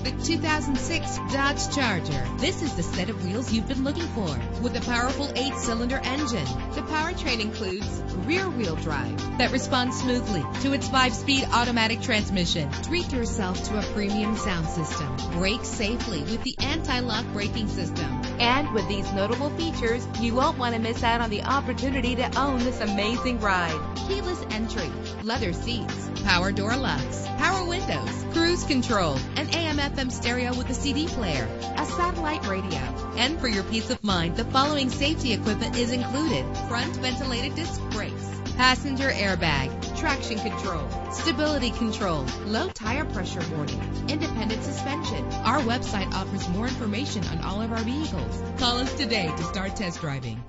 The 2006 Dodge Charger. This is the set of wheels you've been looking for, with a powerful 8-cylinder engine. The powertrain includes rear-wheel drive that responds smoothly to its 5-speed automatic transmission. Treat yourself to a premium sound system. Brake safely with the anti-lock braking system. And with these notable features, you won't want to miss out on the opportunity to own this amazing ride. Keyless entry, leather seats, power door locks, power windows, cruise control, an AM/FM stereo with a CD player, a satellite radio. And for your peace of mind, the following safety equipment is included: front ventilated disc brakes, passenger airbag, traction control, stability control, low tire pressure warning, independent suspension. Our website offers more information on all of our vehicles. Call us today to start test driving.